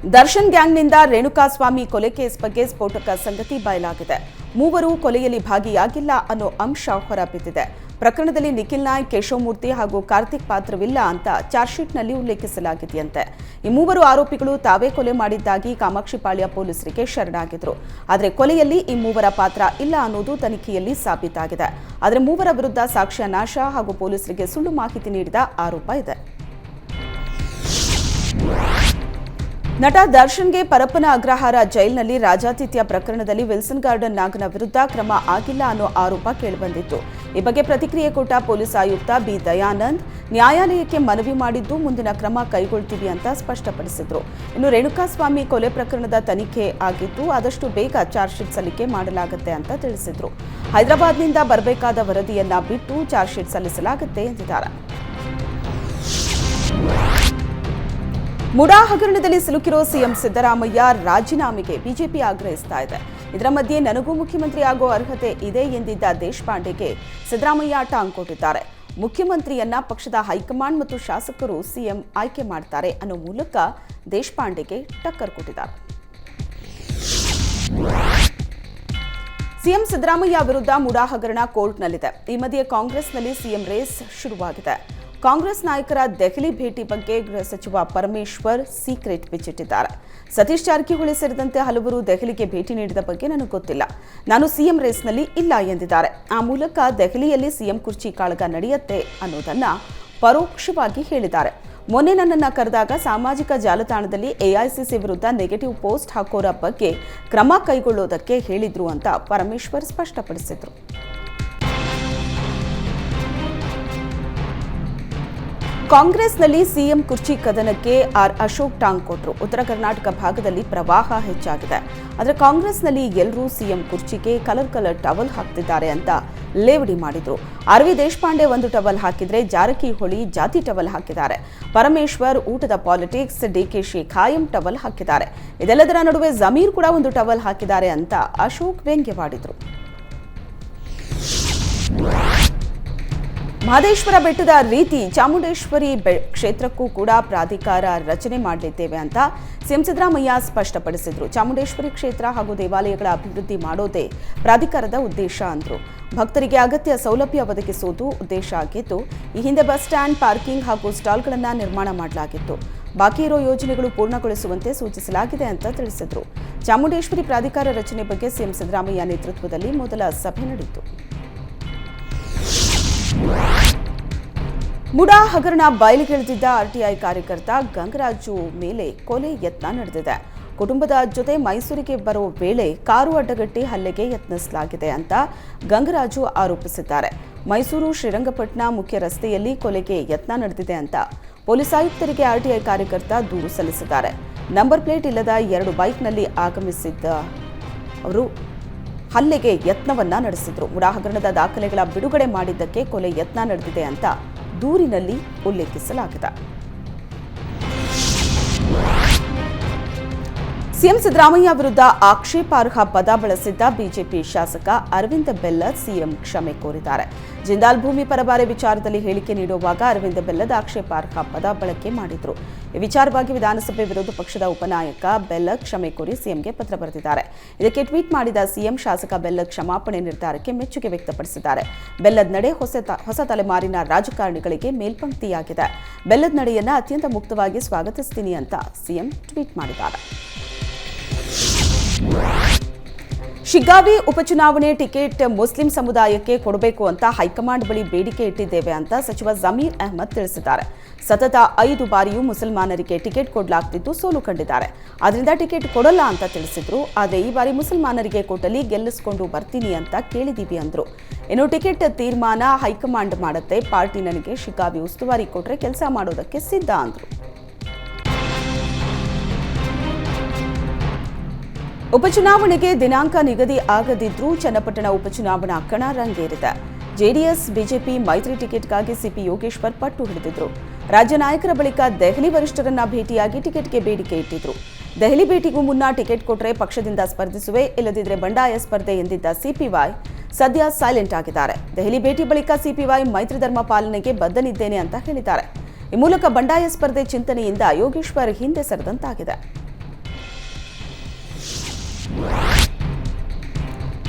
ದರ್ಶನ್ ಗ್ಯಾಂಗ್ನಿಂದ ರೇಣುಕಾಸ್ವಾಮಿ ಕೊಲೆ ಕೇಸ್ ಬಗ್ಗೆ ಸ್ಫೋಟಕ ಸಂಗತಿ ಬಯಲಾಗಿದೆ. ಮೂವರು ಕೊಲೆಯಲ್ಲಿ ಭಾಗಿಯಾಗಿಲ್ಲ ಅನ್ನೋ ಅಂಶ ಹೊರಬಿದ್ದಿದೆ. ಪ್ರಕರಣದಲ್ಲಿ ನಿಖಿಲ್ ನಾಯ್ಕ್, ಕೇಶವಮೂರ್ತಿ ಹಾಗೂ ಕಾರ್ತಿಕ್ ಪಾತ್ರವಿಲ್ಲ ಅಂತ ಚಾರ್ಜ್ ಶೀಟ್ನಲ್ಲಿ ಉಲ್ಲೇಖಿಸಲಾಗಿದೆಯಂತೆ. ಈ ಮೂವರು ಆರೋಪಿಗಳು ತಾವೇ ಕೊಲೆ ಮಾಡಿದ್ದಾಗಿ ಕಾಮಾಕ್ಷಿಪಾಳ್ಯ ಪೊಲೀಸರಿಗೆ ಶರಣಾಗಿದ್ರು. ಆದರೆ ಕೊಲೆಯಲ್ಲಿ ಈ ಮೂವರ ಪಾತ್ರ ಇಲ್ಲ ಅನ್ನೋದು ತನಿಖೆಯಲ್ಲಿ ಸಾಬೀತಾಗಿದೆ. ಆದರೆ ಮೂವರ ವಿರುದ್ಧ ಸಾಕ್ಷ್ಯ ನಾಶ ಹಾಗೂ ಪೊಲೀಸರಿಗೆ ಸುಳ್ಳು ಮಾಹಿತಿ ನೀಡಿದ ಆರೋಪ ಇದೆ. ನಟ ದರ್ಶನ್ಗೆ ಪರಪ್ಪನ ಅಗ್ರಹಾರ ಜೈಲಿನಲ್ಲಿ ರಾಜಾತಿಥ್ಯ ಪ್ರಕರಣದಲ್ಲಿ ವಿಲ್ಸನ್ ಗಾರ್ಡನ್ ನಾಗನ ವಿರುದ್ಧ ಕ್ರಮ ಆಗಿಲ್ಲ ಅನ್ನೋ ಆರೋಪ ಕೇಳಿಬಂದಿತ್ತು. ಈ ಬಗ್ಗೆ ಪ್ರತಿಕ್ರಿಯೆ ಕೊಟ್ಟ ಪೊಲೀಸ್ ಆಯುಕ್ತ ಬಿ ದಯಾನಂದ್ ನ್ಯಾಯಾಲಯಕ್ಕೆ ಮನವಿ ಮಾಡಿದ್ದು ಮುಂದಿನ ಕ್ರಮ ಕೈಗೊಳ್ತೀವಿ ಅಂತ ಸ್ಪಷ್ಟಪಡಿಸಿದ್ರು. ಇನ್ನು ರೇಣುಕಾಸ್ವಾಮಿ ಕೊಲೆ ಪ್ರಕರಣದ ತನಿಖೆ ಆಗಿದ್ದು ಆದಷ್ಟು ಬೇಗ ಚಾರ್ಜ್ ಶೀಟ್ ಸಲ್ಲಿಕೆ ಮಾಡಲಾಗುತ್ತೆ ಅಂತ ತಿಳಿಸಿದ್ರು. ಹೈದರಾಬಾದ್ನಿಂದ ಬರಬೇಕಾದ ವರದಿಯನ್ನ ಬಿಟ್ಟು ಚಾರ್ಜ್ ಶೀಟ್ ಸಲ್ಲಿಸಲಾಗುತ್ತೆ ಎಂದಿದ್ದಾರೆ. ಮುಡಾ ಹಗರಣದಲ್ಲಿ ಸಿಲುಕಿರೋ ಸಿಎಂ ಸಿದ್ದರಾಮಯ್ಯ ರಾಜೀನಾಮೆಗೆ ಬಿಜೆಪಿ ಆಗ್ರಹಿಸ್ತಾ ಇದೆ. ಇದರ ಮಧ್ಯೆ ನನಗೂ ಮುಖ್ಯಮಂತ್ರಿ ಆಗೋ ಅರ್ಹತೆ ಇದೆ ಎಂದಿದ್ದ ದೇಶಪಾಂಡೆಗೆ ಸಿದ್ದರಾಮಯ್ಯ ಟಾಂಗ್ ಕೊಟ್ಟಿದ್ದಾರೆ. ಮುಖ್ಯಮಂತ್ರಿಯನ್ನ ಪಕ್ಷದ ಹೈಕಮಾಂಡ್ ಮತ್ತು ಶಾಸಕರು ಸಿಎಂ ಆಯ್ಕೆ ಮಾಡ್ತಾರೆ ಅನ್ನೋ ಮೂಲಕ ದೇಶಪಾಂಡೆಗೆ ಟಕ್ಕರ್ ಕೊಟ್ಟಿದ್ದಾರೆ. ಸಿಎಂ ಸಿದ್ದರಾಮಯ್ಯ ವಿರುದ್ಧ ಮುಡಾ ಹಗರಣ ಕೋರ್ಟ್ನಲ್ಲಿದೆ. ಈ ಮಧ್ಯೆ ಕಾಂಗ್ರೆಸ್ನಲ್ಲಿ ಸಿಎಂ ರೇಸ್ ಶುರುವಾಗಿದೆ. ಕಾಂಗ್ರೆಸ್ ನಾಯಕರ ದೆಹಲಿ ಭೇಟಿ ಬಗ್ಗೆ ಗೃಹ ಸಚಿವ ಪರಮೇಶ್ವರ್ ಸೀಕ್ರೆಟ್ ಬಿಚ್ಚಿಟ್ಟಿದ್ದಾರೆ. ಸತೀಶ್ ಜಾರಕಿಹೊಳಿ ಸೇರಿದಂತೆ ಹಲವರು ದೆಹಲಿಗೆ ಭೇಟಿ ನೀಡಿದ ಬಗ್ಗೆ ನನಗೆ ಗೊತ್ತಿಲ್ಲ, ನಾನು ಸಿಎಂ ರೇಸ್ನಲ್ಲಿ ಇಲ್ಲ ಎಂದಿದ್ದಾರೆ. ಆ ಮೂಲಕ ದೆಹಲಿಯಲ್ಲಿ ಸಿಎಂ ಕುರ್ಚಿ ಕಾಳಗ ನಡೆಯುತ್ತೆ ಅನ್ನೋದನ್ನ ಪರೋಕ್ಷವಾಗಿ ಹೇಳಿದ್ದಾರೆ. ಮೊನ್ನೆ ನನ್ನನ್ನು ಕರೆದಾಗ ಸಾಮಾಜಿಕ ಜಾಲತಾಣದಲ್ಲಿ ಎಐಸಿಸಿ ವಿರುದ್ಧ ನೆಗೆಟಿವ್ ಪೋಸ್ಟ್ ಹಾಕೋರ ಬಗ್ಗೆ ಕ್ರಮ ಕೈಗೊಳ್ಳೋದಕ್ಕೆ ಹೇಳಿದ್ರು ಅಂತ ಪರಮೇಶ್ವರ್ ಸ್ಪಷ್ಟಪಡಿಸಿದ್ರು. ಕಾಂಗ್ರೆಸ್ನಲ್ಲಿ ಸಿಎಂ ಕುರ್ಚಿ ಕದನಕ್ಕೆ ಅಶೋಕ್ ಟಾಂಗ್ ಕೊಟ್ಟರು. ಉತ್ತರ ಕರ್ನಾಟಕ ಭಾಗದಲ್ಲಿ ಪ್ರವಾಹ ಹೆಚ್ಚಾಗಿದೆ. ಆದರೆ ಕಾಂಗ್ರೆಸ್ನಲ್ಲಿ ಎಲ್ಲರೂ ಸಿಎಂ ಕುರ್ಚಿಗೆ ಕಲರ್ ಟವಲ್ ಹಾಕ್ತಿದ್ದಾರೆ ಅಂತ ಲೇವಡಿ ಮಾಡಿದ್ರು. ಆರ್.ವಿ. ದೇಶಪಾಂಡೆ ಒಂದು ಟವಲ್ ಹಾಕಿದ್ರೆ ಜಾರಕಿಹೊಳಿ ಜಾತಿ ಟವಲ್ ಹಾಕಿದ್ದಾರೆ. ಪರಮೇಶ್ವರ್ ಊಟದ ಪಾಲಿಟಿಕ್ಸ್, ಡಿಕೆಶಿ ಖಾಯಂ ಟವಲ್ ಹಾಕಿದ್ದಾರೆ. ಇದೆಲ್ಲದರ ನಡುವೆ ಜಮೀರ್ ಕೂಡ ಒಂದು ಟವಲ್ ಹಾಕಿದ್ದಾರೆ ಅಂತ ಅಶೋಕ್ ವ್ಯಂಗ್ಯವಾಡಿದ್ರು. ಮಹದೇಶ್ವರ ಬೆಟ್ಟದ ರೀತಿ ಚಾಮುಂಡೇಶ್ವರಿ ಕ್ಷೇತ್ರಕ್ಕೂ ಕೂಡ ಪ್ರಾಧಿಕಾರ ರಚನೆ ಮಾಡಲಿದ್ದೇವೆ ಅಂತ ಸಿಎಂ ಸಿದ್ದರಾಮಯ್ಯ ಸ್ಪಷ್ಟಪಡಿಸಿದ್ರು. ಚಾಮುಂಡೇಶ್ವರಿ ಕ್ಷೇತ್ರ ಹಾಗೂ ದೇವಾಲಯಗಳ ಅಭಿವೃದ್ಧಿ ಮಾಡೋದೇ ಪ್ರಾಧಿಕಾರದ ಉದ್ದೇಶ ಅಂದ್ರು. ಭಕ್ತರಿಗೆ ಅಗತ್ಯ ಸೌಲಭ್ಯ ಒದಗಿಸುವುದು ಉದ್ದೇಶ ಆಗಿದ್ದು, ಈ ಹಿಂದೆ ಬಸ್ ಸ್ಟ್ಯಾಂಡ್, ಪಾರ್ಕಿಂಗ್ ಹಾಗೂ ಸ್ಟಾಲ್ಗಳನ್ನು ನಿರ್ಮಾಣ ಮಾಡಲಾಗಿತ್ತು. ಬಾಕಿ ಇರೋ ಯೋಜನೆಗಳು ಪೂರ್ಣಗೊಳಿಸುವಂತೆ ಸೂಚಿಸಲಾಗಿದೆ ಅಂತ ತಿಳಿಸಿದ್ರು. ಚಾಮುಂಡೇಶ್ವರಿ ಪ್ರಾಧಿಕಾರ ರಚನೆ ಬಗ್ಗೆ ಸಿಎಂ ಸಿದ್ದರಾಮಯ್ಯ ನೇತೃತ್ವದಲ್ಲಿ ಮೊದಲ ಸಭೆ ನಡೆಯಿತು. ಮುಡಾ ಹಗರಣ ಬಯಲಿಗೆಳೆದಿದ್ದ ಆರ್ಟಿಐ ಕಾರ್ಯಕರ್ತ ಗಂಗರಾಜು ಮೇಲೆ ಕೊಲೆ ಯತ್ನ ನಡೆದಿದೆ. ಕುಟುಂಬದ ಜೊತೆ ಮೈಸೂರಿಗೆ ಬರೋ ವೇಳೆ ಕಾರು ಅಡ್ಡಗಟ್ಟಿ ಹಲ್ಲೆಗೆ ಯತ್ನಿಸಲಾಗಿದೆ ಅಂತ ಗಂಗರಾಜು ಆರೋಪಿಸಿದ್ದಾರೆ. ಮೈಸೂರು ಶ್ರೀರಂಗಪಟ್ಟಣ ಮುಖ್ಯ ರಸ್ತೆಯಲ್ಲಿ ಕೊಲೆಗೆ ಯತ್ನ ನಡೆದಿದೆ ಅಂತ ಪೊಲೀಸ್ ಆಯುಕ್ತರಿಗೆ ಆರ್ಟಿಐ ಕಾರ್ಯಕರ್ತ ದೂರು ಸಲ್ಲಿಸಿದ್ದಾರೆ. ನಂಬರ್ ಪ್ಲೇಟ್ ಇಲ್ಲದ 2 ಬೈಕ್ನಲ್ಲಿ ಆಗಮಿಸಿದ್ದ ಅವರು ಹಲ್ಲೆಗೆ ಯತ್ನವನ್ನ ನಡೆಸಿದ್ರು. ಮುಡಾ ಹಗರಣದ ದಾಖಲೆಗಳ ಬಿಡುಗಡೆ ಮಾಡಿದ್ದಕ್ಕೆ ಕೊಲೆ ಯತ್ನ ನಡೆದಿದೆ ಅಂತ ದೂರಿನಲ್ಲಿ ಉಲ್ಲೇಖಿಸಲಾಗಿದೆ. ಸಿಎಂ ಸಿದ್ದರಾಮಯ್ಯ ವಿರುದ್ಧ ಆಕ್ಷೇಪಾರ್ಹ ಪದ ಬಳಸಿದ್ದ ಬಿಜೆಪಿ ಶಾಸಕ ಅರವಿಂದ ಬೆಲ್ಲದ್ ಸಿಎಂ ಕ್ಷಮೆ ಕೋರಿದ್ದಾರೆ. ಜಿಂದಾಲ್ ಭೂಮಿ ಪರಬಾರೆ ವಿಚಾರದಲ್ಲಿ ಹೇಳಿಕೆ ನೀಡುವಾಗ ಅರವಿಂದ ಬೆಲ್ಲದ್ ಆಕ್ಷೇಪಾರ್ಹ ಪದ ಬಳಕೆ ಮಾಡಿದ್ರು. ಈ ವಿಚಾರವಾಗಿ ವಿಧಾನಸಭೆ ವಿರೋಧ ಪಕ್ಷದ ಉಪನಾಯಕ ಬೆಲ್ಲದ್ ಕ್ಷಮೆ ಕೋರಿ ಸಿಎಂಗೆ ಪತ್ರ ಬರೆದಿದ್ದಾರೆ. ಇದಕ್ಕೆ ಟ್ವೀಟ್ ಮಾಡಿದ ಸಿಎಂ ಶಾಸಕ ಬೆಲ್ಲದ್ ಕ್ಷಮಾಪಣೆ ನಿರ್ಧಾರಕ್ಕೆ ಮೆಚ್ಚುಗೆ ವ್ಯಕ್ತಪಡಿಸಿದ್ದಾರೆ. ಬೆಲ್ಲದ್ ನಡೆ ಹೊಸ ತಲೆಮಾರಿನ ರಾಜಕಾರಣಿಗಳಿಗೆ ಮೇಲ್ಪಂಕ್ತಿಯಾಗಿದೆ. ಬೆಲ್ಲದ್ ನಡೆಯನ್ನ ಅತ್ಯಂತ ಮುಕ್ತವಾಗಿ ಸ್ವಾಗತಿಸ್ತೀನಿ ಅಂತ ಸಿಎಂ ಟ್ವೀಟ್ ಮಾಡಿದ್ದಾರೆ. ಶಿಗ್ಗಾವಿ ಉಪಚುನಾವಣೆ ಟಿಕೆಟ್ ಮುಸ್ಲಿಂ ಸಮುದಾಯಕ್ಕೆ ಕೊಡಬೇಕು ಅಂತ ಹೈಕಮಾಂಡ್ ಬಳಿ ಬೇಡಿಕೆ ಇಟ್ಟಿದ್ದೇವೆ ಅಂತ ಸಚಿವ ಜಮೀರ್ ಅಹ್ಮದ್ ತಿಳಿಸಿದ್ದಾರೆ. ಸತತ 5 ಬಾರಿಯೂ ಮುಸಲ್ಮಾನರಿಗೆ ಟಿಕೆಟ್ ಕೊಡಲಾಗ್ತಿದ್ದು ಸೋಲು ಕಂಡಿದ್ದಾರೆ. ಅದರಿಂದ ಟಿಕೆಟ್ ಕೊಡಲ್ಲ ಅಂತ ತಿಳಿಸಿದ್ರು. ಆದರೆ ಈ ಬಾರಿ ಮುಸಲ್ಮಾನರಿಗೆ ಕೊಟ್ಟಲ್ಲಿ ಗೆಲ್ಲಿಸಿಕೊಂಡು ಬರ್ತೀನಿ ಅಂತ ಕೇಳಿದೀವಿ ಅಂದ್ರು. ಇನ್ನು ಟಿಕೆಟ್ ತೀರ್ಮಾನ ಹೈಕಮಾಂಡ್ ಮಾಡುತ್ತೆ. ಪಾರ್ಟಿ ನನಗೆ ಶಿಗ್ಗಾವಿ ಉಸ್ತುವಾರಿ ಕೊಟ್ರೆ ಕೆಲಸ ಮಾಡೋದಕ್ಕೆ ಸಿದ್ಧ ಅಂದ್ರು. ಉಪಚುನಾವಣೆಗೆ ದಿನಾಂಕ ನಿಗದಿ ಆಗದಿದ್ರೂ ಚನ್ನಪಟ್ಟಣ ಉಪಚುನಾವಣಾ ಕಣ ರಂಗೇರಿದೆ. ಜೆಡಿಎಸ್ ಬಿಜೆಪಿ ಮೈತ್ರಿ ಟಿಕೆಟ್ಗಾಗಿ ಸಿಪಿ ಯೋಗೇಶ್ವರ್ ಪಟ್ಟು ಹಿಡಿದಿದ್ರು. ರಾಜ್ಯ ನಾಯಕರ ಬಳಿಕ ದೆಹಲಿ ವರಿಷ್ಠರನ್ನ ಭೇಟಿಯಾಗಿ ಟಿಕೆಟ್ಗೆ ಬೇಡಿಕೆ ಇಟ್ಟಿದ್ರು. ದೆಹಲಿ ಭೇಟಿಗೂ ಮುನ್ನ ಟಿಕೆಟ್ ಕೊಟ್ಟರೆ ಪಕ್ಷದಿಂದ ಸ್ಪರ್ಧಿಸುವೆ, ಇಲ್ಲದಿದ್ರೆ ಬಂಡಾಯ ಸ್ಪರ್ಧೆ ಎಂದಿದ್ದ ಸಿಪಿವೈ ಸದ್ಯ ಸೈಲೆಂಟ್ ಆಗಿದ್ದಾರೆ. ದೆಹಲಿ ಭೇಟಿ ಬಳಿಕ ಸಿಪಿವೈ ಮೈತ್ರಿ ಧರ್ಮ ಪಾಲನೆಗೆ ಬದ್ಧನಿದ್ದೇನೆ ಅಂತ ಹೇಳಿದ್ದಾರೆ. ಈ ಮೂಲಕ ಬಂಡಾಯ ಸ್ಪರ್ಧೆ ಚಿಂತನೆಯಿಂದ ಯೋಗೇಶ್ವರ್ ಹಿಂದೆ ಸರಿದಂತಾಗಿದೆ.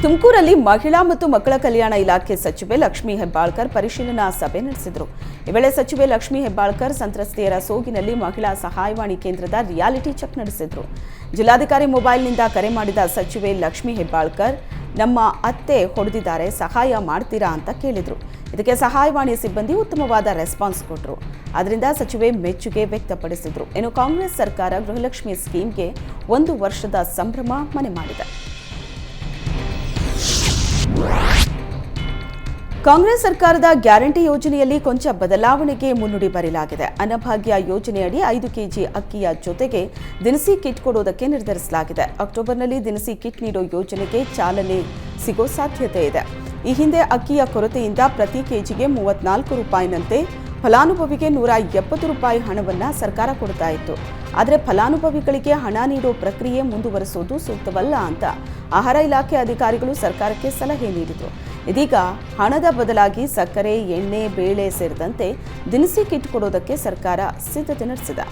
ತುಮಕೂರಲ್ಲಿ ಮಹಿಳಾ ಮತ್ತು ಮಕ್ಕಳ ಕಲ್ಯಾಣ ಇಲಾಖೆ ಸಚಿವೆ ಲಕ್ಷ್ಮೀ ಹೆಬ್ಬಾಳ್ಕರ್ ಪರಿಶೀಲನಾ ಸಭೆ ನಡೆಸಿದರು. ಈ ವೇಳೆ ಸಚಿವೆ ಲಕ್ಷ್ಮೀ ಹೆಬ್ಬಾಳ್ಕರ್ ಸಂತ್ರಸ್ತೆಯರ ಸೋಗಿನಲ್ಲಿ ಮಹಿಳಾ ಸಹಾಯವಾಣಿ ಕೇಂದ್ರದ ರಿಯಾಲಿಟಿ ಚೆಕ್ ನಡೆಸಿದರು. ಜಿಲ್ಲಾಧಿಕಾರಿ ಮೊಬೈಲ್ನಿಂದ ಕರೆ ಮಾಡಿದ ಸಚಿವೆ ಲಕ್ಷ್ಮೀ ಹೆಬ್ಬಾಳ್ಕರ್, ನಮ್ಮ ಅತ್ತೆ ಹೊಡೆದಿದ್ದಾರೆ, ಸಹಾಯ ಮಾಡ್ತೀರಾ ಅಂತ ಕೇಳಿದರು. ಇದಕ್ಕೆ ಸಹಾಯವಾಣಿ ಸಿಬ್ಬಂದಿ ಉತ್ತಮವಾದ ರೆಸ್ಪಾನ್ಸ್ ಕೊಟ್ಟರು. ಅದರಿಂದ ಸಚಿವೆ ಮೆಚ್ಚುಗೆ ವ್ಯಕ್ತಪಡಿಸಿದರು. ಇನ್ನು ಕಾಂಗ್ರೆಸ್ ಸರ್ಕಾರ ಗೃಹಲಕ್ಷ್ಮಿ ಸ್ಕೀಮ್ಗೆ 1 ವರ್ಷದ ಸಂಭ್ರಮ ಮನೆ ಮಾಡಿದೆ. ಕಾಂಗ್ರೆಸ್ ಸರ್ಕಾರದ ಗ್ಯಾರಂಟಿ ಯೋಜನೆಯಲ್ಲಿ ಕೊಂಚ ಬದಲಾವಣೆಗೆ ಮುನ್ನುಡಿ ಬರೆಯಲಾಗಿದೆ. ಅನ್ನಭಾಗ್ಯ ಯೋಜನೆಯಡಿ 5 ಕೆಜಿ ಅಕ್ಕಿಯ ಜೊತೆಗೆ ದಿನಸಿ ಕಿಟ್ ಕೊಡುವುದಕ್ಕೆ ನಿರ್ಧರಿಸಲಾಗಿದೆ. ಅಕ್ಟೋಬರ್ನಲ್ಲಿ ದಿನಸಿ ಕಿಟ್ ನೀಡೋ ಯೋಜನೆಗೆ ಚಾಲನೆ ಸಿಗೋ ಸಾಧ್ಯತೆ ಇದೆ. ಈ ಹಿಂದೆ ಅಕ್ಕಿಯ ಕೊರತೆಯಿಂದ ಪ್ರತಿ ಕೆಜಿಗೆ 34 ರೂಪಾಯಿನಂತೆ ಫಲಾನುಭವಿಗೆ 170 ರೂಪಾಯಿ ಹಣವನ್ನು ಸರ್ಕಾರ ಕೊಡ್ತಾ ಇತ್ತು. ಆದರೆ ಫಲಾನುಭವಿಗಳಿಗೆ ಹಣ ನೀಡೋ ಪ್ರಕ್ರಿಯೆ ಮುಂದುವರಿಸುವುದು ಸೂಕ್ತವಲ್ಲ ಅಂತ ಆಹಾರ ಇಲಾಖೆ ಅಧಿಕಾರಿಗಳು ಸರ್ಕಾರಕ್ಕೆ ಸಲಹೆ ನೀಡಿದರು. ಇದೀಗ ಹಣದ ಬದಲಾಗಿ ಸಕ್ಕರೆ, ಎಣ್ಣೆ, ಬೇಳೆ ಸೇರಿದಂತೆ ದಿನಸಿ ಕಿಟ್ ಕೊಡೋದಕ್ಕೆ ಸರ್ಕಾರ ಸಿದ್ಧತೆ ನಡೆಸಿದೆ.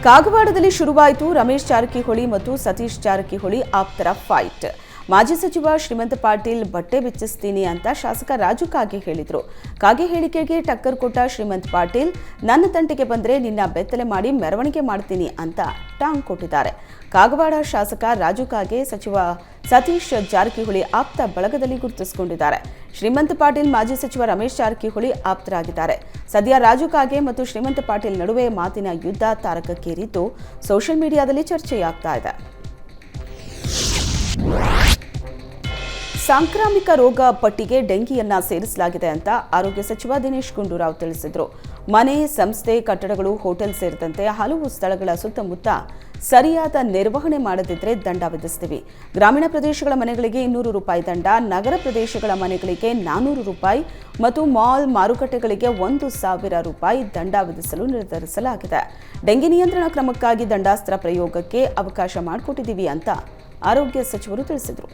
ಕಾಗವಾಡದಲ್ಲಿ ಶುರುವಾಯಿತು ರಮೇಶ್ ಜಾರಕಿಹೊಳಿ ಮತ್ತು ಸತೀಶ್ ಜಾರಕಿಹೊಳಿ ಆಪ್ತರ ಫೈಟ್. ಮಾಜಿ ಸಚಿವ ಶ್ರೀಮಂತ್ ಪಾಟೀಲ್ ಬಟ್ಟೆ ಬಿಚ್ಚಿಸ್ತೀನಿ ಅಂತ ಶಾಸಕ ರಾಜು ಕಾಗೆ ಹೇಳಿದರು. ಕಾಗೆ ಹೇಳಿಕೆಗೆ ಟಕ್ಕರ್ ಕೊಟ್ಟ ಶ್ರೀಮಂತ್ ಪಾಟೀಲ್, ನನ್ನ ತಂಟೆಗೆ ಬಂದರೆ ನಿನ್ನ ಬೆತ್ತಲೆ ಮಾಡಿ ಮೆರವಣಿಗೆ ಮಾಡ್ತೀನಿ ಅಂತ ಟಾಂಗ್ ಕೊಟ್ಟಿದ್ದಾರೆ. ಕಾಗವಾಡ ಶಾಸಕ ರಾಜು ಕಾಗೆ ಸಚಿವ ಸತೀಶ್ ಜಾರಕಿಹೊಳಿ ಆಪ್ತ ಬಳಗದಲ್ಲಿ ಗುರುತಿಸಿಕೊಂಡಿದ್ದಾರೆ. ಶ್ರೀಮಂತ್ ಪಾಟೀಲ್ ಮಾಜಿ ಸಚಿವ ರಮೇಶ್ ಜಾರಕಿಹೊಳಿ ಆಪ್ತರಾಗಿದ್ದಾರೆ. ಸದ್ಯ ರಾಜು ಕಾಗೆ ಮತ್ತು ಶ್ರೀಮಂತ್ ಪಾಟೀಲ್ ನಡುವೆ ಮಾತಿನ ಯುದ್ಧ ತಾರಕಕ್ಕೇರಿದ್ದು ಸೋಷಿಯಲ್ ಮೀಡಿಯಾದಲ್ಲಿ ಚರ್ಚೆಯಾಗ್ತಾ ಇದೆ. ಸಾಂಕ್ರಾಮಿಕ ರೋಗ ಪಟ್ಟಿಗೆ ಡೆಂಗಿಯನ್ನ ಸೇರಿಸಲಾಗಿದೆ ಅಂತ ಆರೋಗ್ಯ ಸಚಿವ ದಿನೇಶ್ ಗುಂಡೂರಾವ್ ತಿಳಿಸಿದರು. ಮನೆ, ಸಂಸ್ಥೆ, ಕಟ್ಟಡಗಳು, ಹೋಟೆಲ್ ಸೇರಿದಂತೆ ಹಲವು ಸ್ಥಳಗಳ ಸುತ್ತಮುತ್ತ ಸರಿಯಾದ ನಿರ್ವಹಣೆ ಮಾಡದಿದ್ದರೆ ದಂಡ ವಿಧಿಸ್ತೀವಿ. ಗ್ರಾಮೀಣ ಪ್ರದೇಶಗಳ ಮನೆಗಳಿಗೆ 200 ರೂಪಾಯಿ ದಂಡ, ನಗರ ಪ್ರದೇಶಗಳ ಮನೆಗಳಿಗೆ 400 ರೂಪಾಯಿ ಮತ್ತು ಮಾಲ್, ಮಾರುಕಟ್ಟೆಗಳಿಗೆ 1,000 ರೂಪಾಯಿ ದಂಡ ವಿಧಿಸಲು ನಿರ್ಧರಿಸಲಾಗಿದೆ. ಡೆಂಗಿ ನಿಯಂತ್ರಣ ಕ್ರಮಕ್ಕಾಗಿ ದಂಡಾಸ್ತ್ರ ಪ್ರಯೋಗಕ್ಕೆ ಅವಕಾಶ ಮಾಡಿಕೊಟ್ಟಿದ್ದೀವಿ ಅಂತ ಆರೋಗ್ಯ ಸಚಿವರು ತಿಳಿಸಿದರು.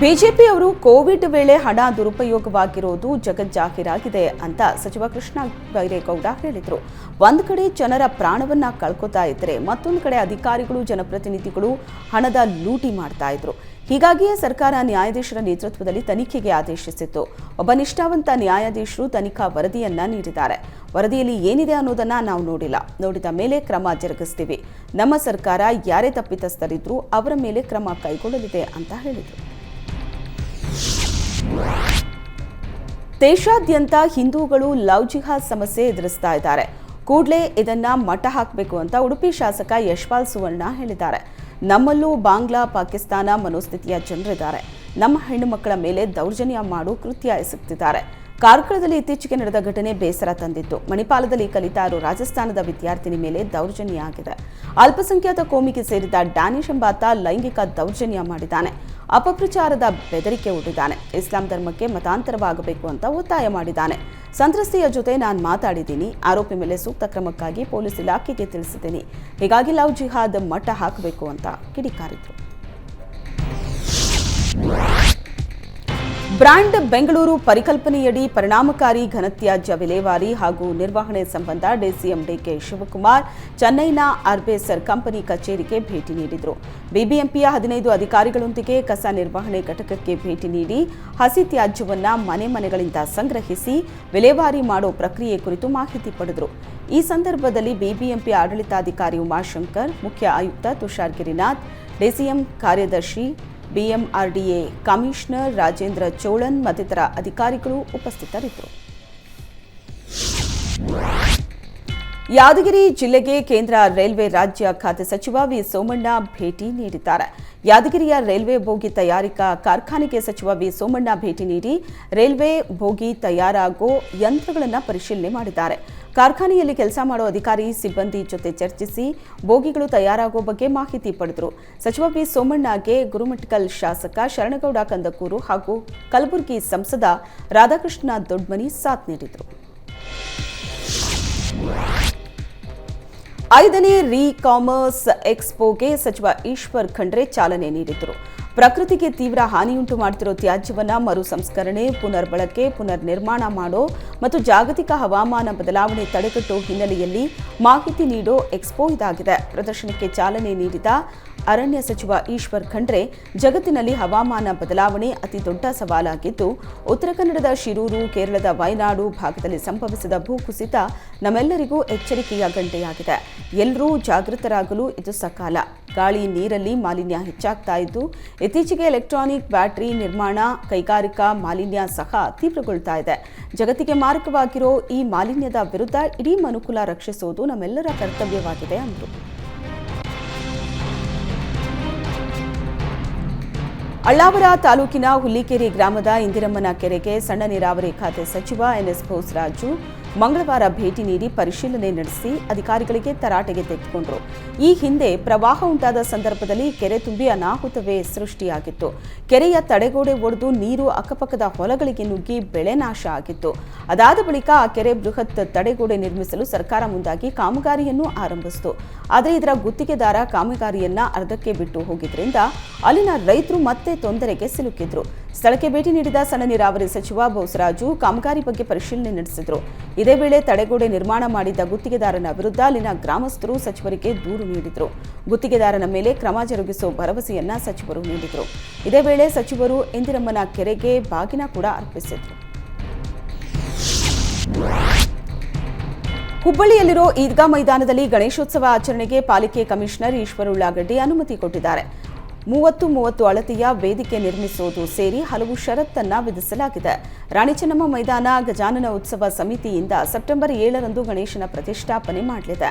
ಬಿಜೆಪಿಯವರು ಕೋವಿಡ್ ವೇಳೆ ಹಣ ದುರುಪಯೋಗವಾಗಿರೋದು ಜಗಜ್ಜಾಹೀರಾಗಿದೆ ಅಂತ ಸಚಿವ ಕೃಷ್ಣ ಬೈರೇಗೌಡ ಹೇಳಿದರು. ಒಂದು ಕಡೆ ಜನರ ಪ್ರಾಣವನ್ನ ಕಳ್ಕೊತಾ ಇದ್ರೆ ಮತ್ತೊಂದು ಕಡೆ ಅಧಿಕಾರಿಗಳು, ಜನಪ್ರತಿನಿಧಿಗಳು ಹಣದ ಲೂಟಿ ಮಾಡ್ತಾ ಇದ್ರು. ಹೀಗಾಗಿಯೇ ಸರ್ಕಾರ ನ್ಯಾಯಾಧೀಶರ ನೇತೃತ್ವದಲ್ಲಿ ತನಿಖೆಗೆ ಆದೇಶಿಸಿತ್ತು. ಒಬ್ಬ ನಿಷ್ಠಾವಂತ ನ್ಯಾಯಾಧೀಶರು ತನಿಖಾ ವರದಿಯನ್ನ ನೀಡಿದ್ದಾರೆ. ವರದಿಯಲ್ಲಿ ಏನಿದೆ ಅನ್ನೋದನ್ನ ನಾವು ನೋಡಿದ ಮೇಲೆ ಕ್ರಮ ಜರುಗಿಸ್ತೀವಿ. ನಮ್ಮ ಸರ್ಕಾರ ಯಾರೇ ತಪ್ಪಿತಸ್ಥರಿದ್ರೂ ಅವರ ಮೇಲೆ ಕ್ರಮ ಕೈಗೊಳ್ಳಲಿದೆ ಅಂತ ಹೇಳಿದರು. ದೇಶಾದ್ಯಂತ ಹಿಂದೂಗಳು ಲವ್ ಜಿಹಾದ್ ಸಮಸ್ಯೆ ಎದುರಿಸ್ತಾ ಇದ್ದಾರೆ. ಕೂಡಲೇ ಇದನ್ನ ಮಟ್ಟ ಹಾಕಬೇಕು ಅಂತ ಉಡುಪಿ ಶಾಸಕ ಯಶ್ಪಾಲ್ ಸುವರ್ಣ ಹೇಳಿದ್ದಾರೆ. ನಮ್ಮಲ್ಲೂ ಬಾಂಗ್ಲಾ, ಪಾಕಿಸ್ತಾನ ಮನೋಸ್ಥಿತಿಯ ಜನರಿದ್ದಾರೆ. ನಮ್ಮ ಹೆಣ್ಣು ಮಕ್ಕಳ ಮೇಲೆ ದೌರ್ಜನ್ಯ ಮಾಡು ಕೃತ್ಯ ಎಸಗುತ್ತಿದ್ದಾರೆ. ಕಾರ್ಕಳದಲ್ಲಿ ಇತ್ತೀಚೆಗೆ ನಡೆದ ಘಟನೆ ಬೇಸರ ತಂದಿತ್ತು. ಮಣಿಪಾಲದಲ್ಲಿ ಕಲಿತಾ ಇರೋ ರಾಜಸ್ಥಾನದ ವಿದ್ಯಾರ್ಥಿನಿ ಮೇಲೆ ದೌರ್ಜನ್ಯ ಆಗಿದೆ. ಅಲ್ಪಸಂಖ್ಯಾತ ಕೋಮಿಗೆ ಸೇರಿದ ಡ್ಯಾನಿಶ್ ಎಂಬಾತ ಲೈಂಗಿಕ ದೌರ್ಜನ್ಯ ಮಾಡಿದ್ದಾನೆ. ಅಪಪ್ರಚಾರದ ಬೆದರಿಕೆ ಒಡ್ಡಿದ್ದಾನೆ. ಇಸ್ಲಾಂ ಧರ್ಮಕ್ಕೆ ಮತಾಂತರವಾಗಬೇಕು ಅಂತ ಒತ್ತಾಯ ಮಾಡಿದ್ದಾನೆ. ಸಂತ್ರಸ್ತೆಯ ಜೊತೆ ನಾನು ಮಾತಾಡಿದ್ದೀನಿ. ಆರೋಪಿ ಮೇಲೆ ಸೂಕ್ತ ಕ್ರಮಕ್ಕಾಗಿ ಪೊಲೀಸ್ ಇಲಾಖೆಗೆ ತಿಳಿಸಿದ್ದೀನಿ. ಹೀಗಾಗಿ ಲವ್ ಜಿಹಾದ್ ಮಟ್ಟ ಹಾಕಬೇಕು ಅಂತ ಕಿಡಿಕಾರಿದ್ರು. ಬ್ರ್ಯಾಂಡ್ ಬೆಂಗಳೂರು ಪರಿಕಲ್ಪನೆಯಡಿ ಪರಿಣಾಮಕಾರಿ ಘನತ್ಯಾಜ್ಯ ವಿಲೇವಾರಿ ಹಾಗೂ ನಿರ್ವಹಣೆ ಸಂಬಂಧ ಡಿಸಿಎಂ ಡಿಕೆ ಶಿವಕುಮಾರ್ ಚೆನ್ನೈನ ಆರ್ಬೇಸರ್ ಕಂಪನಿ ಕಚೇರಿಗೆ ಭೇಟಿ ನೀಡಿದರು. ಬಿಬಿಎಂಪಿಯ 15 ಅಧಿಕಾರಿಗಳೊಂದಿಗೆ ಕಸ ನಿರ್ವಹಣೆ ಘಟಕಕ್ಕೆ ಭೇಟಿ ನೀಡಿ ಹಸಿ ತ್ಯಾಜ್ಯವನ್ನು ಮನೆಗಳಿಂದ ಸಂಗ್ರಹಿಸಿ ವಿಲೇವಾರಿ ಮಾಡೋ ಪ್ರಕ್ರಿಯೆ ಕುರಿತು ಮಾಹಿತಿ ಪಡೆದರು. ಈ ಸಂದರ್ಭದಲ್ಲಿ ಬಿಬಿಎಂಪಿ ಆಡಳಿತಾಧಿಕಾರಿ ಉಮಾಶಂಕರ್, ಮುಖ್ಯ ಆಯುಕ್ತ ತುಷಾರ್ ಗಿರಿನಾಥ್, ಡಿಸಿಎಂ ಕಾರ್ಯದರ್ಶಿ, ಬಿಎಂಆರ್ಡಿಎ ಕಮಿಷನರ್ ರಾಜೇಂದ್ರ ಚೋಳನ್ ಮತ್ತಿತರ ಅಧಿಕಾರಿಗಳು ಉಪಸ್ಥಿತರಿದ್ದರು. ಯಾದಗಿರಿ ಜಿಲ್ಲೆಗೆ ಕೇಂದ್ರ ರೈಲ್ವೆ ರಾಜ್ಯ ಖಾತೆ ಸಚಿವ ವಿ ಸೋಮಣ್ಣ ಭೇಟಿ ನೀಡಿದ್ದಾರೆ. ಯಾದಗಿರಿಯ ರೈಲ್ವೆ ಬೋಗಿ ತಯಾರಿಕಾ ಕಾರ್ಖಾನೆಗೆ ಸಚಿವ ವಿ ಸೋಮಣ್ಣ ಭೇಟಿ ನೀಡಿ ರೈಲ್ವೆ ಬೋಗಿ ತಯಾರಾಗೋ ಯಂತ್ರಗಳನ್ನು ಪರಿಶೀಲನೆ ಮಾಡಿದ್ದಾರೆ. ಕಾರ್ಖಾನೆಯಲ್ಲಿ ಕೆಲಸ ಮಾಡೋ ಅಧಿಕಾರಿ, ಸಿಬ್ಬಂದಿ ಜೊತೆ ಚರ್ಚಿಸಿ ಬೋಗಿಗಳು ತಯಾರಾಗೋ ಬಗ್ಗೆ ಮಾಹಿತಿ ಪಡೆದರು. ಸಚಿವ ವಿ ಸೋಮಣ್ಣಗೆ ಗುರುಮಠಕಲ್ ಶಾಸಕ ಶರಣಗೌಡ ಕಂದಕೂರು ಹಾಗೂ ಕಲಬುರಗಿ ಸಂಸದ ರಾಧಾಕೃಷ್ಣ ದೊಡ್ಮನಿ ಸಾಥ್ ನೀಡಿದರು. 5ನೇ ರೀ ಕಾಮರ್ಸ್ ಎಕ್ಸ್ಪೋಗೆ ಸಚಿವ ಈಶ್ವರ್ ಖಂಡ್ರೆ ಚಾಲನೆ ನೀಡಿದರು. ಪ್ರಕೃತಿಗೆ ತೀವ್ರ ಹಾನಿಯುಂಟು ಮಾಡುತ್ತಿರೋ ತ್ಯಾಜ್ಯವನ್ನ ಮರು ಸಂಸ್ಕರಣೆ, ಪುನರ್ಬಳಕೆ, ಪುನರ್ ನಿರ್ಮಾಣ ಮಾಡೋ ಮತ್ತು ಜಾಗತಿಕ ಹವಾಮಾನ ಬದಲಾವಣೆ ತಡೆಗಟ್ಟುವ ಹಿನ್ನೆಲೆಯಲ್ಲಿ ಮಾಹಿತಿ ನೀಡೋ ಎಕ್ಸ್ಪೋ ಇದಾಗಿದೆ. ಪ್ರದರ್ಶನಕ್ಕೆ ಚಾಲನೆ ನೀಡಿದ ಅರಣ್ಯ ಸಚಿವ ಈಶ್ವರ್ ಖಂಡ್ರೆ, ಜಗತ್ತಿನಲ್ಲಿ ಹವಾಮಾನ ಬದಲಾವಣೆ ಅತಿ ದೊಡ್ಡ ಸವಾಲಾಗಿದ್ದು, ಉತ್ತರ ಕನ್ನಡದ ಶಿರೂರು, ಕೇರಳದ ವಯನಾಡು ಭಾಗದಲ್ಲಿ ಸಂಭವಿಸಿದ ಭೂಕುಸಿತ ನಮ್ಮೆಲ್ಲರಿಗೂ ಎಚ್ಚರಿಕೆಯ ಗಂಟೆಯಾಗಿದೆ. ಎಲ್ಲರೂ ಜಾಗೃತರಾಗಲು ಇದು ಸಕಾಲ. ಗಾಳಿ, ನೀರಲ್ಲಿ ಮಾಲಿನ್ಯ ಹೆಚ್ಚಾಗ್ತಾ ಇದ್ದು, ಇತ್ತೀಚೆಗೆ ಎಲೆಕ್ಟ್ರಾನಿಕ್ ಬ್ಯಾಟರಿ ನಿರ್ಮಾಣ, ಕೈಗಾರಿಕಾ ಮಾಲಿನ್ಯ ಸಹ ತೀವ್ರಗೊಳ್ತಾ ಇದೆ. ಜಗತ್ತಿಗೆ ಮಾರಕವಾಗಿರೋ ಈ ಮಾಲಿನ್ಯದ ವಿರುದ್ಧ ಇಡೀ ಮನುಕುಲ ರಕ್ಷಿಸುವುದು ನಮ್ಮೆಲ್ಲರ ಕರ್ತವ್ಯವಾಗಿದೆ ಎಂದರು. ಅಳ್ಳಾವರ ತಾಲೂಕಿನ ಹುಲ್ಲಿಕೇರಿ ಗ್ರಾಮದ ಇಂದಿರಮ್ಮನ ಕೆರೆಗೆ ಸಣ್ಣ ನೀರಾವರಿ ಖಾತೆ ಸಚಿವ ಎನ್ಎಸ್ ಬೋಸರಾಜು ಮಂಗಳವಾರ ಭೇಟಿ ನೀಡಿ ಪರಿಶೀಲನೆ ನಡೆಸಿ ಅಧಿಕಾರಿಗಳಿಗೆ ತರಾಟೆಗೆ ತೆಗೆದುಕೊಂಡರು. ಈ ಹಿಂದೆ ಪ್ರವಾಹ ಉಂಟಾದ ಸಂದರ್ಭದಲ್ಲಿ ಕೆರೆ ತುಂಬಿ ಅನಾಹುತವೇ ಸೃಷ್ಟಿಯಾಗಿತ್ತು. ಕೆರೆಯ ತಡೆಗೋಡೆ ಒಡೆದು ನೀರು ಅಕ್ಕಪಕ್ಕದ ಹೊಲಗಳಿಗೆ ನುಗ್ಗಿ ಬೆಳೆ ನಾಶ ಆಗಿತ್ತು. ಅದಾದ ಬಳಿಕ ಆ ಕೆರೆ ಬೃಹತ್ ತಡೆಗೋಡೆ ನಿರ್ಮಿಸಲು ಸರ್ಕಾರ ಮುಂದಾಗಿ ಕಾಮಗಾರಿಯನ್ನು ಆರಂಭಿಸಿತು. ಆದರೆ ಇದರ ಗುತ್ತಿಗೆದಾರ ಕಾಮಗಾರಿಯನ್ನ ಅರ್ಧಕ್ಕೆ ಬಿಟ್ಟು ಹೋಗಿದ್ರಿಂದ ಅಲ್ಲಿನ ರೈತರು ಮತ್ತೆ ತೊಂದರೆಗೆ ಸಿಲುಕಿದ್ರು. ಸ್ಥಳಕ್ಕೆ ಭೇಟಿ ನೀಡಿದ ಸಣ್ಣ ನೀರಾವರಿ ಸಚಿವ ಬೋಸರಾಜು ಕಾಮಗಾರಿ ಬಗ್ಗೆ ಪರಿಶೀಲನೆ ನಡೆಸಿದರು. ಇದೇ ವೇಳೆ ತಡೆಗೋಡೆ ನಿರ್ಮಾಣ ಮಾಡಿದ್ದ ಗುತ್ತಿಗೆದಾರನ ವಿರುದ್ಧ ಅಲ್ಲಿನ ಗ್ರಾಮಸ್ಥರು ಸಚಿವರಿಗೆ ದೂರು ನೀಡಿದರು. ಗುತ್ತಿಗೆದಾರನ ಮೇಲೆ ಕ್ರಮ ಜರುಗಿಸುವ ಭರವಸೆಯನ್ನ ಸಚಿವರು ನೀಡಿದರು. ಇದೇ ವೇಳೆ ಸಚಿವರು ಇಂದಿರಮ್ಮನ ಕೆರೆಗೆ ಬಾಗಿನ ಕೂಡ ಅರ್ಪಿಸಿದರು. ಹುಬ್ಬಳ್ಳಿಯಲ್ಲಿರೋ ಈದ್ಗಾ ಮೈದಾನದಲ್ಲಿ ಗಣೇಶೋತ್ಸವ ಆಚರಣೆಗೆ ಪಾಲಿಕೆ ಕಮಿಷನರ್ ಈಶ್ವರ್ ಉಳ್ಳಾಗಡ್ಡಿ ಅನುಮತಿ ಕೊಟ್ಟಿದ್ದಾರೆ. 30 ಅಳತೆಯ ವೇದಿಕೆ ನಿರ್ಮಿಸುವುದು ಸೇರಿ ಹಲವು ಷರತ್ತನ್ನ ವಿಧಿಸಲಾಗಿದೆ. ರಾಣಿ ಚೆನ್ನಮ್ಮ ಮೈದಾನ ಗಜಾನನ ಉತ್ಸವ ಸಮಿತಿಯಿಂದ ಸೆಪ್ಟೆಂಬರ್ 7ರಂದು ಗಣೇಶನ ಪ್ರತಿಷ್ಠಾಪನೆ ಮಾಡಲಿದೆ.